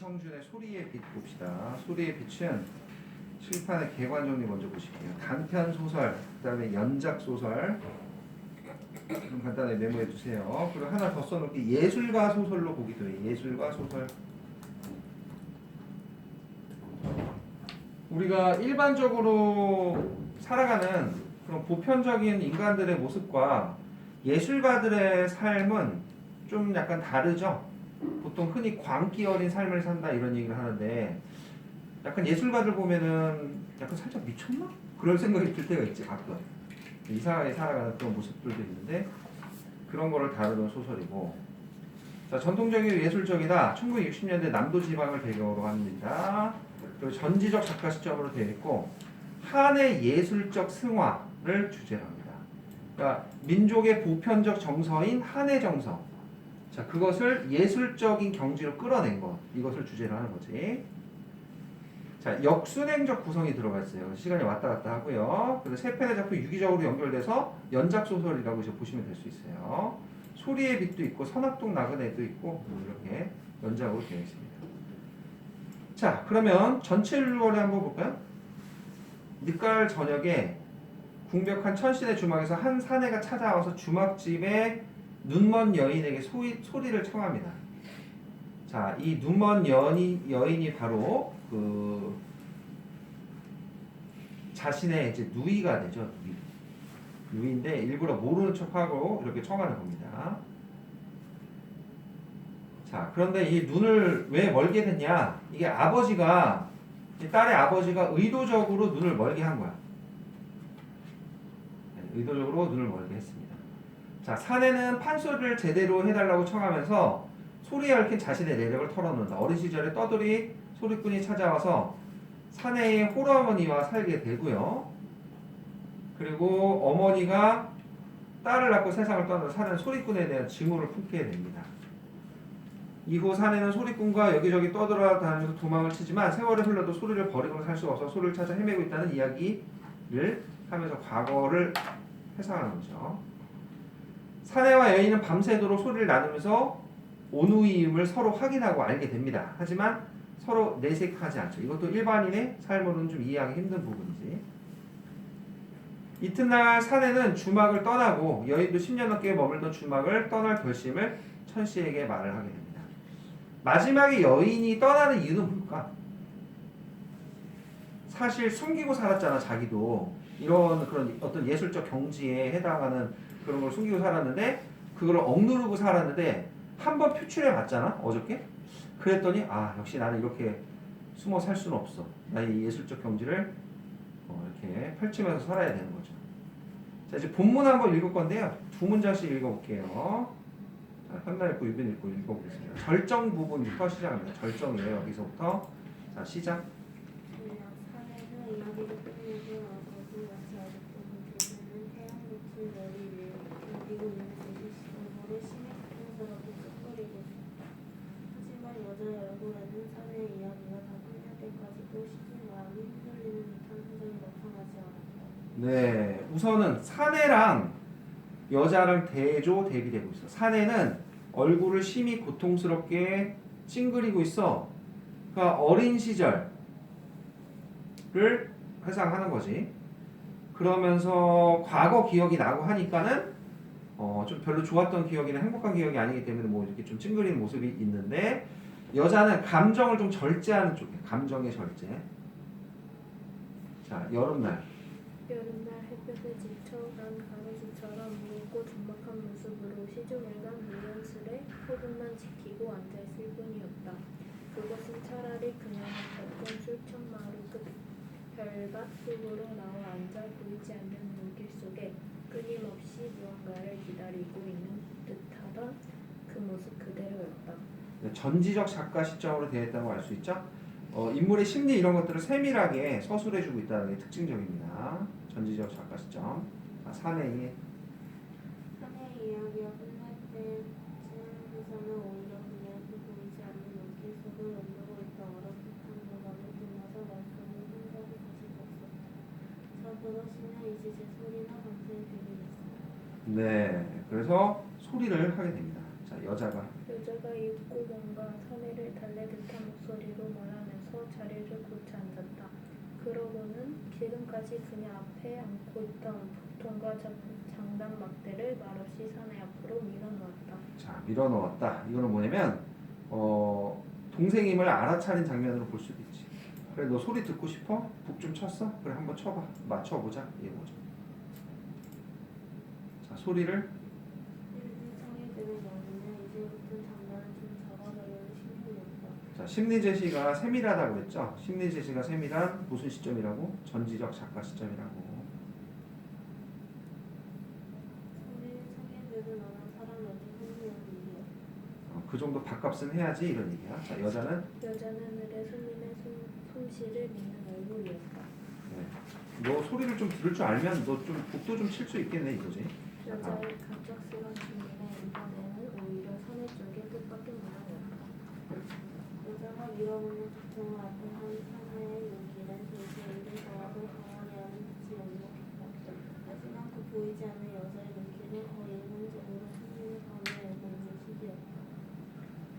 이청준의 소리의 빛 봅시다. 소리의 빛은 칠판의 개관 정리 먼저 보실게요. 단편 소설, 그 다음에 연작 소설 좀 간단하게 메모해 두세요. 그리고 하나 더 써놓을게. 예술가 소설로 보기도 해요. 예술가 소설. 우리가 일반적으로 살아가는 그런 보편적인 인간들의 모습과 예술가들의 삶은 좀 약간 다르죠. 보통 흔히 광기 어린 삶을 산다 이런 얘기를 하는데 약간 예술가들 보면은 약간 살짝 미쳤나? 그런 생각이 들 때가 있지 가끔. 이상하게 살아가는 그런 모습들도 있는데 그런 거를 다루는 소설이고, 자, 전통적이고 예술적이다. 1960년대 남도지방을 배경으로 합니다. 그리고 전지적 작가 시점으로 되어 있고 한의 예술적 승화를 주제로 합니다. 그러니까 민족의 보편적 정서인 한의 정서, 자, 그것을 예술적인 경지로 끌어낸 것, 이것을 주제로 하는 거지. 자, 역순행적 구성이 들어가 있어요. 시간이 왔다 갔다 하고요. 그래서 세 편의 작품이 유기적으로 연결돼서 연작 소설이라고 이제 보시면 될 수 있어요. 소리의 빛도 있고 선악동 나그네도 있고 이렇게 연작으로 되어 있습니다. 자, 그러면 전체 율월에 한번 볼까요? 늦가을 저녁에 궁벽한 천신의 주막에서 한 사내가 찾아와서 주막집에 눈먼 여인에게 소리를 청합니다. 자, 이 눈먼 여인이 바로 그 자신의 이제 누이가 되죠. 누이인데 일부러 모르는 척하고 이렇게 청하는 겁니다. 자, 그런데 이 눈을 왜 멀게 됐냐? 이게 아버지가, 이 딸의 아버지가 의도적으로 눈을 멀게 한 거야. 의도적으로 눈을 멀게 했습니다. 자, 사내는 판소리를 제대로 해달라고 청하면서 소리에 얽힌 자신의 내력을 털어놓는다. 어린 시절에 떠돌이 소리꾼이 찾아와서 사내의 홀어머니와 살게 되고요. 그리고 어머니가 딸을 낳고 세상을 떠나서 사내는 소리꾼에 대한 증오를 품게 됩니다. 이후 사내는 소리꾼과 여기저기 떠돌아다니면서 도망을 치지만 세월이 흘러도 소리를 버리고는 살 수가 없어 소리를 찾아 헤매고 있다는 이야기를 하면서 과거를 회상하는 거죠. 사내와 여인은 밤새도록 소리를 나누면서 온누이임을 서로 확인하고 알게 됩니다. 하지만 서로 내색하지 않죠. 이것도 일반인의 삶으로는 좀 이해하기 힘든 부분이지. 이튿날 사내는 주막을 떠나고 여인도 10년 넘게 머물던 주막을 떠날 결심을 천씨에게 말을 하게 됩니다. 마지막에 여인이 떠나는 이유는 뭘까? 사실 숨기고 살았잖아. 자기도 이런 그런 어떤 예술적 경지에 해당하는 그런 걸 숨기고 살았는데 그걸 억누르고 살았는데 한번 표출해 봤잖아. 어저께. 그랬더니 아, 역시 나는 이렇게 숨어 살 수는 없어. 나의 예술적 경지를 이렇게 펼치면서 살아야 되는 거죠. 자, 이제 본문 한번 읽을 건데요. 두 문장씩 읽어볼게요. 한나 읽고 유빈 읽고 읽어보겠습니다. 절정 부분부터 시작합니다. 절정이에요. 여기서부터. 자, 시작. 사내는 이야기를 끝내고 아버지 마치 아직도 그들은 태양빛을 머리 위에 견디고 있는 듯이 얼굴에 심히 고통스럽게 끄끄리고 있었다. 하지만 여자의 얼굴에는 사내의 이야기가 다 끝날 때까지도 시킨 마음이 흔들리는 듯한 표정이 나타나지 않았다. 네, 우선은 사내랑 여자를 대조대비되고 있어. 사내는 얼굴을 심히 고통스럽게 찡그리고 있어. 그러니까 어린 시절을 회상하는 거지. 그러면서 과거 기억이 나고 하니까는 좀 별로 좋았던 기억이나 행복한 기억이 아니기 때문에 뭐 이렇게 좀 찡그리는 모습이 있는데, 여자는 감정을 좀 절제하는 쪽이야. 감정의 절제. 자, 여름날 햇볕에 지쳐간 가로수처럼 무겁고 존박한 모습으로 시종일관 물건술에 호흡만 지키고 앉아있을 뿐이었다. 그것은 차라리 그녀가 걷던 술천마루 끝 별밭 속으로 나와 앉아 보이지 않는 눈길 속에 끊임없이 무언가를 기다리고 있는 듯하던 그 모습 그대로였다. 전지적 작가 시점으로 되어 있다는 걸 알 수 있죠? 인물의 심리 이런 것들을 세밀하게 서술해주고 있다는 게 특징적입니다. 전지적 작가 시점. 사내의 이야기가 끝날 때쯤에서는 오히려 그녀도 보이지 않는 눈길 속을 맴돌고 있던 어렵듯한 물건을 빛나서 말끔히 생각이 다시 떴었다. 저더러 신의 이제 제 소리나 감정이 들리겠어요. 네, 그래서 소리를 하게 됩니다. 자, 여자가 여자가 입고 뭔가 사내를 달래듯한 목소리로 벽에 고쳐 앉았다. 그러고는 지금까지 그녀 앞에 앉고 있던 복통과 장단 막대를 말없이 사내 앞으로 밀어놓았다. 자, 밀어넣었다. 이거는 뭐냐면 동생임을 알아차린 장면으로 볼 수도 있지. 그래, 너 소리 듣고 싶어? 북 좀 쳤어? 그래, 한번 쳐봐. 맞춰보자. 얘보자. 자, 소리를. 성의들은 여기는 이제부터 장난을 좀 잡아가려는 심리였다. 자, 심리 제시가 세밀하다고 그랬죠? 심리 제시가 세밀한 무슨 시점이라고? 전지적 작가 시점이라고. 성의들은 어느 사람에게 흥미한 일이었다. 그 정도 밥값은 해야지 이런 얘기야. 자, 여자는 여자는 손님의 솜씨를 믿는 얼굴이었다. 너 소리를 좀 들을 줄 알면 너 좀 북도 좀 칠 수 있겠네 이거지. 여자의 갑작스러운 질문에 이번에는 오히려 사내 쪽의 뜻밖의 모양이었다. 여자가 밀어붙는 복통을 앞에 한 사내의 용기는 도대체 일을 더하고 강하게 하는 듯이 역력했다. 하지만 그 보이지 않는 여자의 눈길은 거의 일방적으로 손님의 밤에 오고 있는 시기였다.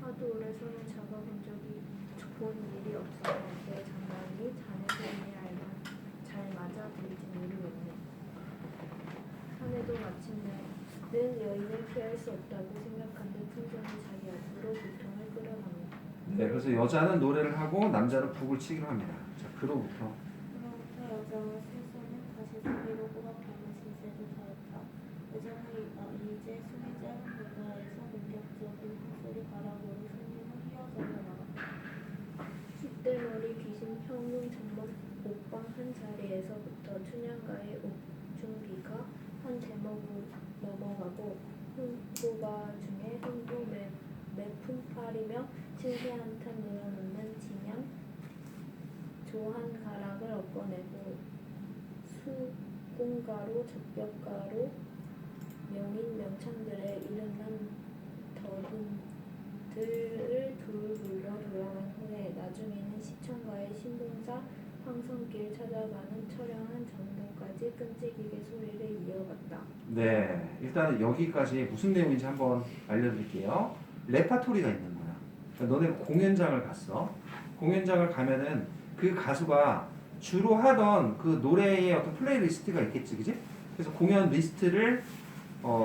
하도 오래 손을 잡아본 일이 없어서 내 장난이 자네 손에 잘 맞아 들릴지 모르겠네. 사내도 마침내 여인을 피할 수 없다고 생각한 듯 풍선이 자기 앞으로 고통을 끌어갑니다. 네, 그래서 여자는 노래를 하고 남자는 북을 치기로 합니다. 자, 그로부터 여자와 술손은 다시 소리로 꼬박하는 신세를 하였다. 여자는 이제 숨이 짧은 바다에서 본격적인 헛소리 가락으로 손님을 휘어잡아 나갔다. 쑥대머리 귀신 형용 장목 옷방 한 자리에서부터 춘향가의 옥중비가 한 대목으로 넘어가고 흥부가 중에 흥부 매품팔이며 침대 한탄 늘어놓는 진양 조한 가락을 엎어내고 수공가로 적벽가로 명인 명창들의 이름난 더분들을 둘 불러 돌아간 후에 나중에는 시청가의 신봉사 황성길 찾아가는 처량한 전동까지 끈질기게 소리를 이어갔다. 네, 일단 여기까지 무슨 내용인지 한번 알려드릴게요. 레파토리가 있는 거야. 그러니까 너네 공연장을 갔어. 공연장을 가면은 그 가수가 주로 하던 그 노래의 어떤 플레이리스트가 있겠지, 그지? 그래서 공연 리스트를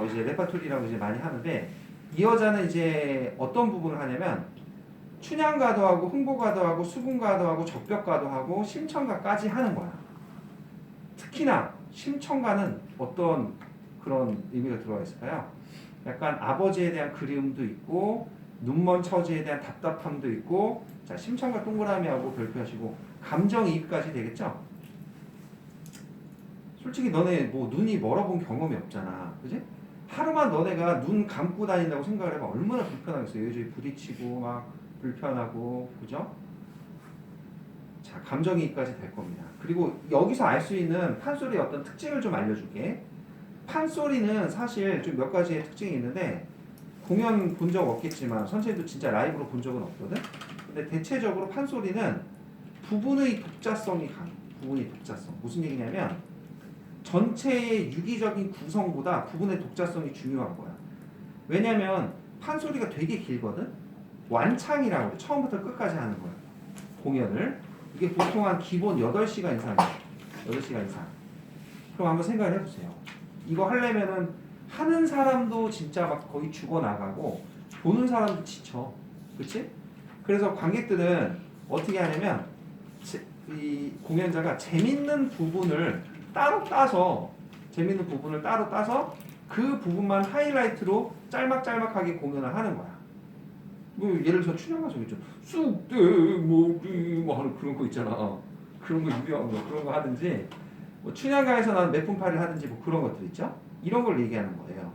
이제 레파토리라고 이제 많이 하는데 이 여자는 이제 어떤 부분을 하냐면 춘향가도 하고 흥보가도 하고 수궁가도 하고 적벽가도 하고 심청가까지 하는 거야. 특히나 심청가는 어떤 그런 의미가 들어가 있을까요? 약간 아버지에 대한 그리움도 있고 눈먼 처지에 대한 답답함도 있고 자 심청가 동그라미하고 별표하시고 감정이입까지 되겠죠? 솔직히 너네 뭐 눈이 멀어본 경험이 없잖아, 그지? 하루만 너네가 눈 감고 다닌다고 생각을 해봐. 얼마나 불편하겠어. 여기저기 부딪히고 막 불편하고, 그죠? 자, 감정이입까지 될 겁니다. 그리고 여기서 알 수 있는 판소리의 어떤 특징을 좀 알려줄게. 판소리는 사실 좀 몇 가지의 특징이 있는데 공연 본 적 없겠지만 선생님도 진짜 라이브로 본 적은 없거든. 근데 대체적으로 판소리는 부분의 독자성이 강해. 부분의 독자성. 무슨 얘기냐면 전체의 유기적인 구성보다 부분의 독자성이 중요한 거야. 왜냐면 판소리가 되게 길거든. 완창이라고 해. 처음부터 끝까지 하는 거야. 공연을. 이게 보통 한 기본 8시간 이상이야. 8시간 이상. 그럼 한번 생각을 해보세요. 이거 하려면은 하는 사람도 진짜 막 거의 죽어나가고 보는 사람도 지쳐. 그치? 그래서 관객들은 어떻게 하냐면 이 공연자가 재밌는 부분을 따로 따서 그 부분만 하이라이트로 짤막짤막하게 공연을 하는 거야. 뭐 예를 들어서 춘향가 저기 있죠. 쑥대머리 뭐 하는 그런 거 있잖아. 그런 거 유명한 거 그런 거 하든지 뭐 춘향가에서 나온 매품팔이를 하든지 뭐 그런 것들 있죠. 이런 걸 얘기하는 거예요.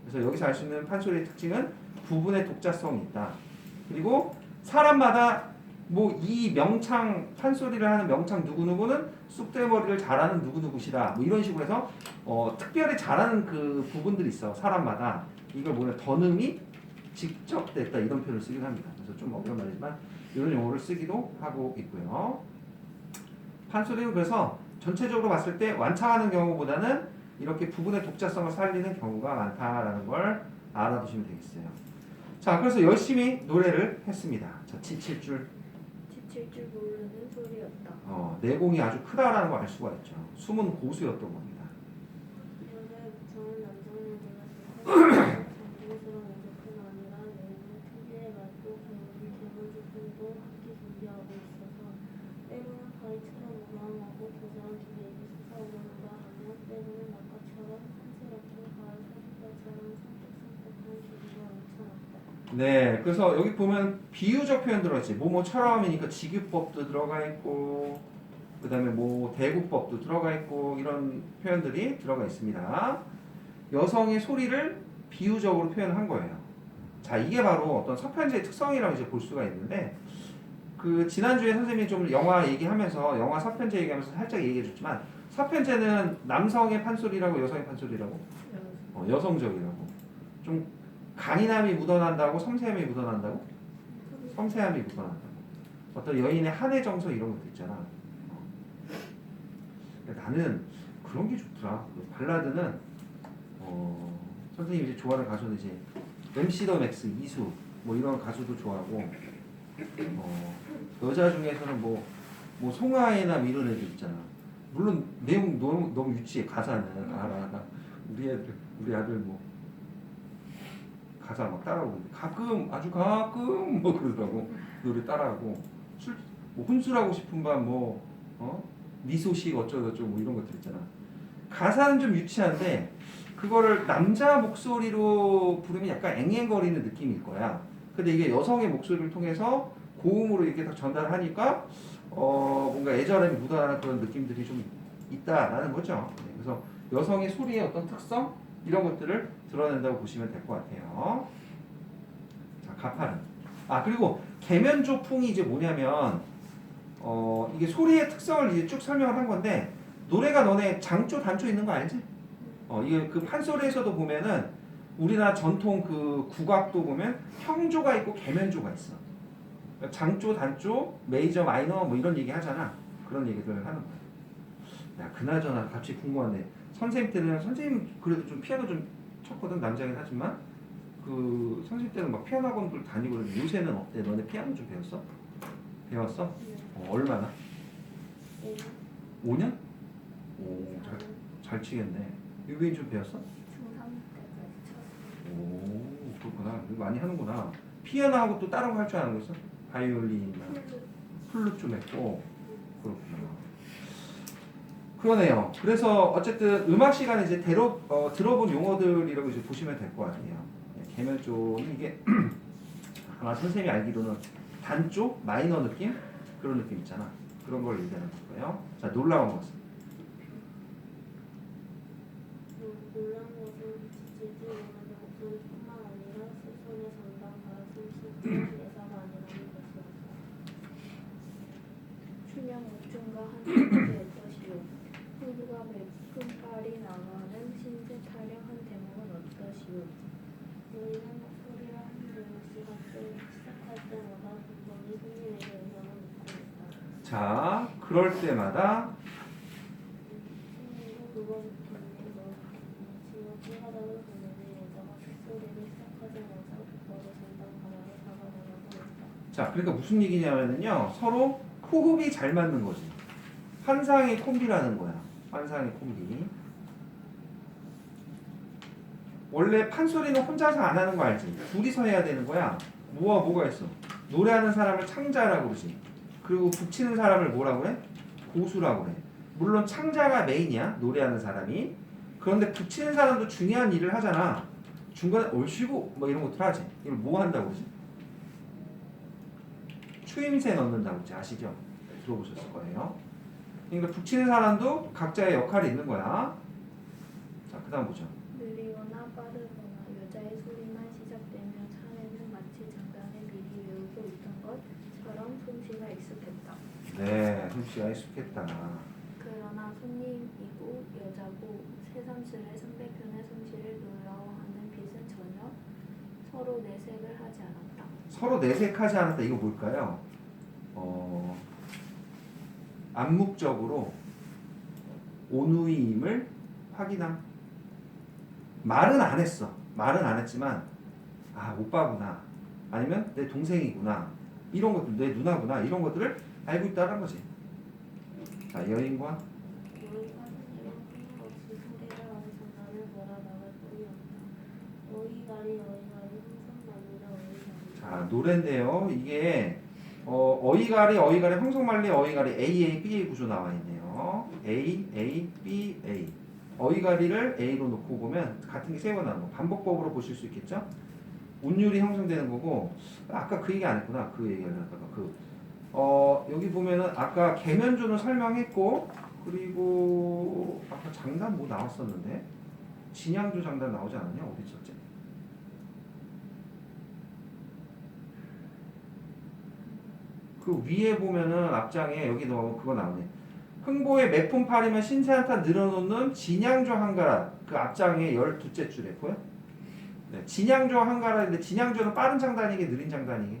그래서 여기서 알 수 있는 판소리의 특징은 부분의 독자성이 있다. 그리고 사람마다 뭐 이 명창 판소리를 하는 명창 누구누구는 쑥대머리를 잘하는 누구누구시다. 뭐 이런 식으로 해서 특별히 잘하는 그 부분들이 있어. 사람마다 이걸 뭐냐 던음이 직접 됐다 이런 표현을 쓰기도 합니다. 그래서 좀 어려운 말이지만 이런 용어를 쓰기도 하고 있고요. 판소리는 그래서 전체적으로 봤을 때 완창하는 경우보다는 이렇게 부분의 독자성을 살리는 경우가 많다라는 걸 알아두시면 되겠어요. 자, 그래서 열심히 노래를 했습니다. 자, 지칠 줄 미칠 줄 모르는 소리였다. 내공이 아주 크다라는 걸 알 수가 있죠. 숨은 고수였던 겁니다. 그런데 저는 남성을 몰랐을 때 정중스러운 모습뿐 아니라 내용은 특유의 말도 개물주품도 함께 준비하고 있어서 때로는 가위처럼 우아하고 도저히 기계에게 솟아오른다 하며 때로는 낙가처럼 한스럽고 가을 사슴벌처럼 선택선택한 기분과 넘쳐났다. 네, 그래서 여기 보면 비유적 표현 들어있지. 뭐뭐처럼이니까 직유법도 들어가 있고, 그 다음에 뭐 대구법도 들어가 있고, 이런 표현들이 들어가 있습니다. 여성의 소리를 비유적으로 표현한 거예요. 자, 이게 바로 어떤 서편제의 특성이라고 이제 볼 수가 있는데, 그 지난주에 선생님이 좀 영화 얘기하면서 영화 서편제 얘기하면서 살짝 얘기해줬지만, 서편제는 남성의 판소리라고 여성의 판소리라고 여성적이라고 좀 강인함이 묻어난다고 섬세함이 묻어난다고 섬세함이 묻어난다고 어떤 여인의 한의 정서 이런 것도 있잖아. 나는 그런 게 좋더라. 그 발라드는 선생님이 이제 좋아하는 가수는 이제 MC 더 맥스, 이수 뭐 이런 가수도 좋아하고 여자 중에서는 뭐 송하애나 뭐 이런 애들 있잖아. 물론 내용 너무 유치해. 가사는 알아. 우리 아들 뭐 가사 막 따라하고 가끔 아주 가끔 뭐 그러더라고. 노래 따라하고 뭐 혼술하고 싶은 밤 뭐 미소식 어쩌고저쩌고 뭐 이런 것들 있잖아. 가사는 좀 유치한데 그거를 남자 목소리로 부르면 약간 앵앵거리는 느낌일 거야. 근데 이게 여성의 목소리를 통해서 고음으로 이렇게 딱 전달하니까 뭔가 애절함이 묻어나는 그런 느낌들이 좀 있다라는 거죠. 네, 그래서 여성의 소리의 어떤 특성 이런 것들을 드러낸다고 보시면 될 것 같아요. 자, 가파른. 그리고 계면조풍이 이제 뭐냐면 이게 소리의 특성을 이제 쭉 설명을 한 건데 노래가 너네 장조 단조 있는 거 알지? 이게 그 판소리에서도 보면은 우리나라 전통 그 국악도 보면 형조가 있고 계면조가 있어. 장조, 단조, 메이저, 마이너 뭐 이런 얘기 하잖아. 그런 얘기들을 하는 거야. 야, 그나저나 갑자기 궁금한데 선생님 때는 선생님 그래도 좀 피아노 좀 쳤거든. 남자긴 하지만 그 선생님 때는 막 피아노 학원들 다니고 그러는데 요새는 어때? 너네 피아노 좀 배웠어? 배웠어? 얼마나? 5년? 오, 잘 치겠네. 유빈 좀 배웠어? 중3 때까지 쳤어요. 오, 그렇구나. 많이 하는구나. 피아노하고 또 다른 거 할 줄 아는 거 있어? 바이올린이나 플룻 좀 했고. 그렇구나. 그러네요. 그래서 어쨌든 음악 시간에 이제 들어본 용어들이라고 이제 보시면 될 것 같아요. 계면조는 이게 아마 선생님이 알기로는 단조, 마이너 느낌 그런 느낌 있잖아. 그런 걸 얘기하는 거예요. 자, 놀라운 것은 놀란 것은 지지 못하는 목소리뿐만 아니라 스손의 장단, 가슴, 실제 예사가 아니라는 것이었다. 춘향 옥중과 한쪽의 것이요. 후두가 매끈 빨이 나가는 신세 타령한 대목은 어떠시오. 너희는 소리를 한 조금씩 시작할 때마다 분명히 손님에게 의견을 묻고 있다. 자, 그럴 때마다 손님도 그거 좋겠네. 너 지금 피하다를 보내는 여자가 콧소리를 시작하자마자 곧바로 전당 바닥에 박아나가고 있다. 자, 그러니까 무슨 얘기냐면요. 서로 호흡이 잘 맞는 거지. 환상의 콤비라는 거야. 환상의 콤비. 원래 판소리는 혼자서 안 하는 거 알지? 둘이서 해야 되는 거야. 뭐가 있어? 노래하는 사람을 창자라고 그러지. 그리고 북치는 사람을 뭐라고 해? 고수라고 해. 물론 창자가 메인이야. 노래하는 사람이. 그런데 북치는 사람도 중요한 일을 하잖아. 중간에 얼씨구 뭐 이런 것들 하지. 이걸 뭐 한다고 그러지? 추임새 넣는다고 그러지. 아시죠? 들어보셨을 거예요. 그러니까 북치는 사람도 각자의 역할이 있는 거야. 자, 그 다음 보죠. 느리거나 빠르거나 여자의 소리만 시작되면 사내는 마치 장단에 미리 외우고 있던 것처럼 솜씨가 익숙했다. 네, 솜씨가 익숙했다. 그러나 손님이고 여자고 새삼스레 상대편의 솜씨를 놀라워하는 빛은 전혀 서로 내색을 하지 않았다. 서로 내색하지 않았다. 이거 뭘까요? 암묵적으로 온누이임을 확인함. 말은 안 했어. 말은 안 했지만 오빠구나. 아니면 내 동생이구나. 이런 것들 내 누나구나 이런 것들을 알고 있다는 거지. 자, 여인과 여인과 손님은 끊임없이 소리를 하고 장난을 몰아나갈 뿐이었다. 어이가리 흥성만리라 어이가리. 자, 노래인데요. 이게 어이가리 황송말리 어이가리 AA BA 구조 나와 있네요. A B 어이가리를 A로 놓고 보면 같은 게 세 번 나오는 거 반복법으로 보실 수 있겠죠? 운율이 형성되는 거고 아까 그 얘기 안 했구나. 그 얘기를 하다가 여기 보면은 아까 계면조는 설명했고 그리고 아까 장단 뭐 나왔었는데 진양조 장단 나오지 않았냐? 어디 있었지? 그 위에 보면은 앞장에 여기 넣으면 그거 나오네. 흥보의 매품팔이면 신세 한타 늘어놓는 진양조 한가라 그 앞장에 12째 줄에 보여? 네, 진양조 한가라인데 진양조는 빠른 장단이게 느린 장단이게?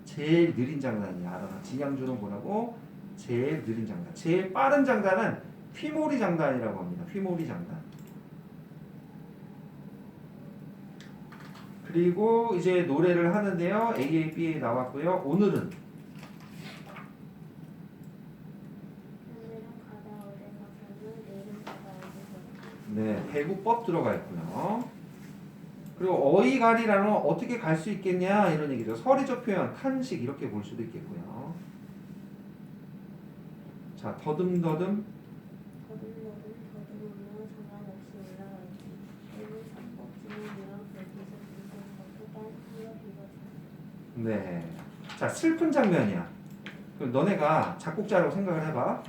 제일 느린 장단이야. 알아봐. 진양조는 뭐라고? 제일 느린 장단. 제일 빠른 장단은 휘모리 장단이라고 합니다. 휘모리 장단. 그리고 이제 노래를 하는데요. AABA 나왔고요. 오늘은 오늘은 가다 어디 가서는 내일은 가다 어디 가서. 네, 배구법 들어가 있고요. 그리고 어이가리라는 어떻게 갈 수 있겠냐 이런 얘기죠. 서리적 표현, 탄식 이렇게 볼 수도 있겠고요. 자, 더듬더듬 더듬으며 상관없이 올라가기. 오늘 삼복지는 거기서 부선 것보다 흘러 비거지. 네. 자, 슬픈 장면이야. 그럼 너네가 작곡자라고 생각을 해봐.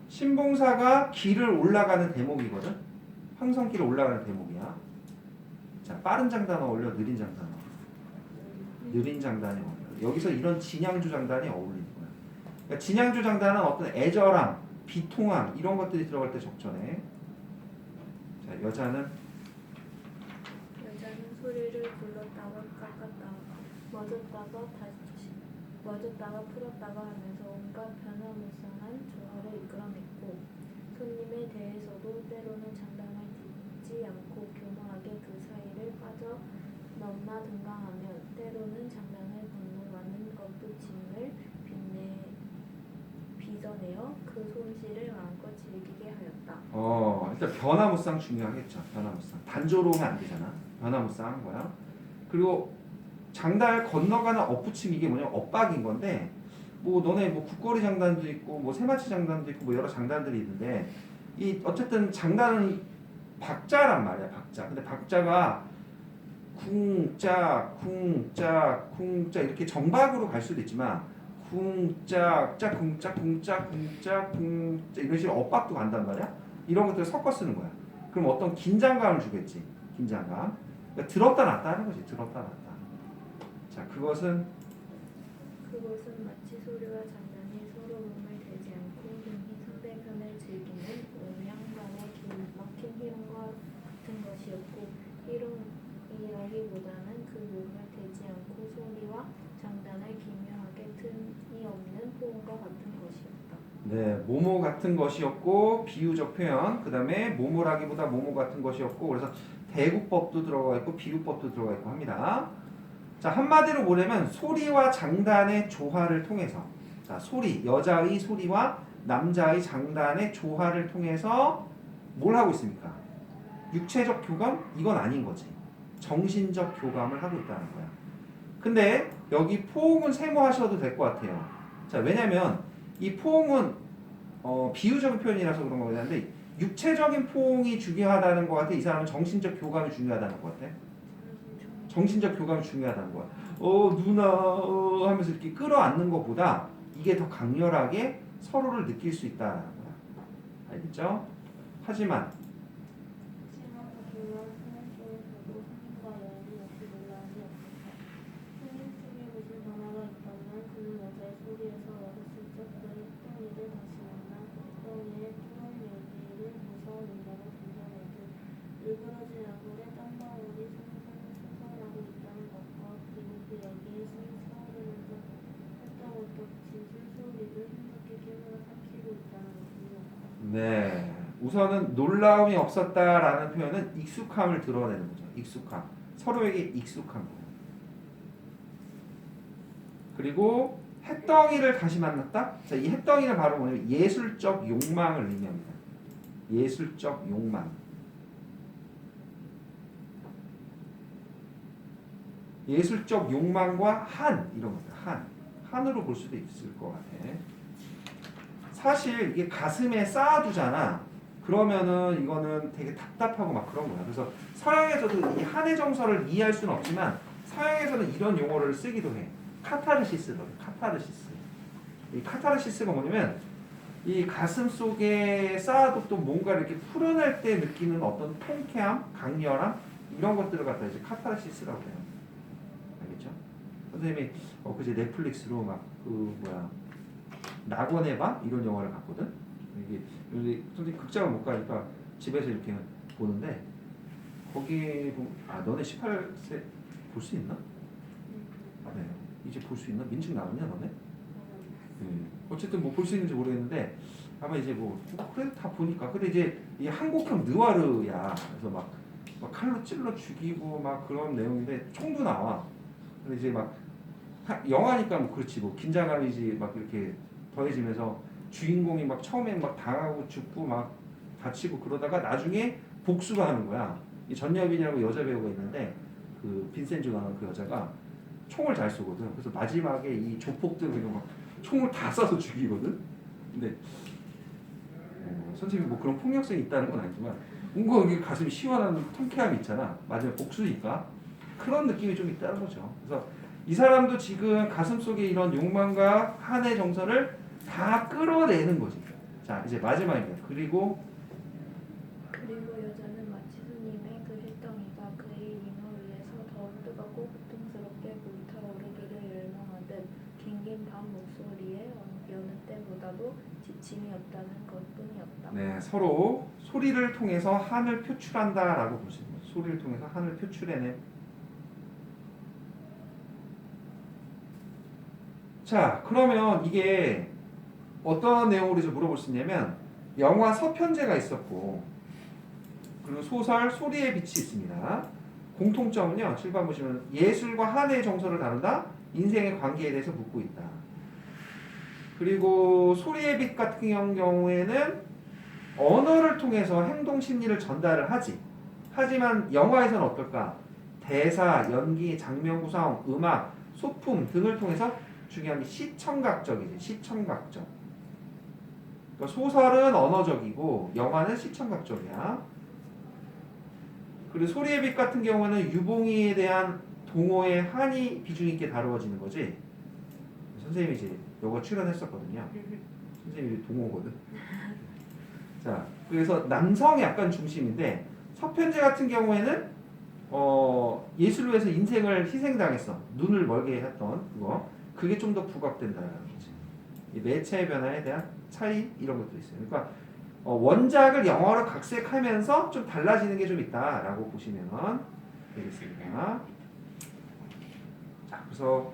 신봉사가 길을 올라가는 대목이거든. 황성길을 올라가는 대목이야. 자, 빠른 장단어 올려, 느린 장단어. 느린 장단이 어울려. 여기서 이런 진양조 장단이 어울리는 거야. 그러니까 진양조 장단은 어떤 애절함, 비통함 이런 것들이 들어갈 때 적절해. 자, 여자는 소리를 불렀다가 깎았다가 멎었다가 풀었다가 하면서 온갖 변화무쌍한 조화를 이끌어냈고 손님에 대해서도 때로는 장단을 딛지 않고 교묘하게 그 사이를 빠져 넘나 등강하며 때로는 장단을 건너가는 것부침을 빚어내어 그 손실을 마음껏 즐기게 하였다. 일단 변화무쌍 중요하겠죠. 변화무쌍. 단조로우면 안 되잖아. 변화무쌍한 거야. 그리고 장단을 건너가는 엇붙임 이게 뭐냐면 엇박인 건데 뭐 너네 뭐 국거리 장단도 있고 뭐 세마치 장단도 있고 뭐 여러 장단들이 있는데 이 어쨌든 장단은 박자란 말이야. 박자. 근데 박자가 쿵짝 쿵짝 쿵짝 이렇게 정박으로 갈 수도 있지만 쿵짝 짝 쿵짝 쿵짝 쿵짝 쿵짝 이런 식으로 엇박도 간단 말이야. 이런 것들을 섞어 쓰는 거야. 그럼 어떤 긴장감을 주겠지. 긴장감. 그러니까 들었다 놨다 하는 거지. 들었다 놨다. 자, 그것은 마치 소리와 장단이 서로 몸을 대지 않고 능히 상대편을 즐기는 음양간의 막힌 희롱과 같은 것이었고 희롱이라기보다는 그 몸을 대지 않고 소리와 장단을 기묘하게 틈이 없는 호응과 같은 것이었다. 네, 모모 같은 것이었고 비유적 표현. 그다음에 모모라기보다 모모 같은 것이었고 그래서 대구법도 들어가 있고 비유법도 들어가 있고 합니다. 자, 한마디로 뭐냐면 소리와 장단의 조화를 통해서 자, 소리, 여자의 소리와 남자의 장단의 조화를 통해서 뭘 하고 있습니까? 육체적 교감? 이건 아닌 거지. 정신적 교감을 하고 있다는 거야. 근데 여기 포옹은 세모하셔도 될 것 같아요. 자, 왜냐면 이 포옹은 비유적인 표현이라서 그런 거긴 한데 육체적인 포옹이 중요하다는 것 같아. 이 사람은 정신적 교감이 중요하다는 것 같아. 정신적 교감이 중요하다는 거야. 누나 하면서 이렇게 끌어안는 것보다 이게 더 강렬하게 서로를 느낄 수 있다는 거야. 알겠죠? 하지만 교묘한 성향 속에서도 성인과 여인이 역시 논란이 없었다. 성인 중에 무슨 변화가 있다면 그는 여자의 소리에서 어렸을 적 그의 흑덩이를 다시 만나 흑덩이의 푸른 여기를 무서워진다고 던져내듯 일그러진 얼굴에 땀방울이 솟아나고 있다는 것과 그리고 그 여기에 서오르면서 헐떡헐떡 짖은 소리를 힘겹게 깨물어 삼키고 있다는 것입니다. 네, 우선은 놀라움이 없었다라는 표현은 익숙함을 드러내는 거죠. 익숙함. 서로에게 익숙한 거예요. 그리고 햇덩이를 다시 만났다. 자, 이 햇덩이는 바로 뭐냐면 예술적 욕망을 의미합니다. 예술적 욕망. 예술적 욕망과 한 이런 겁니다. 한으로 볼 수도 있을 것 같아. 사실 이게 가슴에 쌓아두잖아. 그러면은 이거는 되게 답답하고 막 그런 거야. 그래서 서양에서도 이 한의 정서를 이해할 수는 없지만 서양에서는 이런 용어를 쓰기도 해. 카타르시스로. 카타르시스. 이 카타르시스가 뭐냐면 이 가슴 속에 쌓아뒀던 뭔가 이렇게 풀어낼 때 느끼는 어떤 통쾌함, 강렬함 이런 것들을 갖다 이제 카타르시스라고 해요. 알겠죠? 선생님이 그제 넷플릭스로 막 그 뭐야 낙원의 방 이런 영화를 봤거든. 이게 선생님 극장을 못 가니까 집에서 이렇게 보는데 거기 너네 18세 볼 수 있나? 네. 이제 볼 수 있나? 민증 나왔냐 너네? 네. 어쨌든 뭐 볼 수 있는지 모르겠는데 아마 이제 뭐 그래도 다 보니까 근데 이제 이 한국형 느와르야. 그래서 막 칼로 찔러 죽이고 막 그런 내용인데 총도 나와. 근데 이제 막 영화니까 뭐 그렇지 뭐 긴장감이지 막 이렇게 더해지면서 주인공이 막 처음엔 막 당하고 죽고 막 다치고 그러다가 나중에 복수를 하는 거야. 이 전여빈이라고 여자 배우가 있는데 그 빈센조 나오는 그 여자가 총을 잘 쏘거든. 그래서 마지막에 이 조폭들 그냥 막 총을 다 쏴서 죽이거든. 근데 선생님이 뭐 그런 폭력성이 있다는 건 아니지만 뭔가 이게 가슴이 시원한 통쾌함이 있잖아. 마지막 복수니까 그런 느낌이 좀 있다는 거죠. 그래서 이 사람도 지금 가슴속에 이런 욕망과 한의 정서를 다 끌어내는 거지. 자 이제 마지막입니다. 그리고 여자는 마치 스님의 그 햇덩이가 그의 힘을 위해서 더욱 뜨겁고 고통스럽게 불타오르기를 열망하듯 긴긴 밤 목소리에 여느 때보다도 지침이 없다는 것뿐이었다. 네, 서로 소리를 통해서 한을 표출한다라고 볼 수 있습니다. 소리를 통해서 한을 표출해내. 자, 그러면 이게 어떤 내용으로 이제 물어볼 수 있냐면 영화 서편제가 있었고 그리고 소설 소리의 빛이 있습니다. 공통점은요. 7번 보시면 예술과 한의 정서를 다룬다. 인생의 관계에 대해서 묻고 있다. 그리고 소리의 빛 같은 경우에는 언어를 통해서 행동 심리를 전달을 하지. 하지만 영화에서는 어떨까? 대사, 연기, 장면 구성, 음악, 소품 등을 통해서 중요한 게 시청각적이지. 시청각적. 그러니까 소설은 언어적이고 영화는 시청각적이야. 그리고 소리의 빛 같은 경우는 유봉이에 대한 동호의 한이 비중 있게 다루어지는 거지. 선생님이 이제 요거 출연했었거든요. 선생님이 동호거든. 자, 그래서 남성이 약간 중심인데 서편제 같은 경우에는 예술로 해서 인생을 희생당했어. 눈을 멀게 했던 그거. 그게 좀 더 부각된다는 거지. 이 매체의 변화에 대한 차이 이런 것도 있어요. 그러니까 원작을 영어로 각색하면서 좀 달라지는 게 좀 있다라고 보시면 되겠습니다. 자, 그래서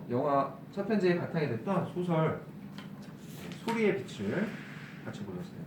영화 첫 편제의 바탕이 됐던 소설 소리의 빛을 같이 보셨어요.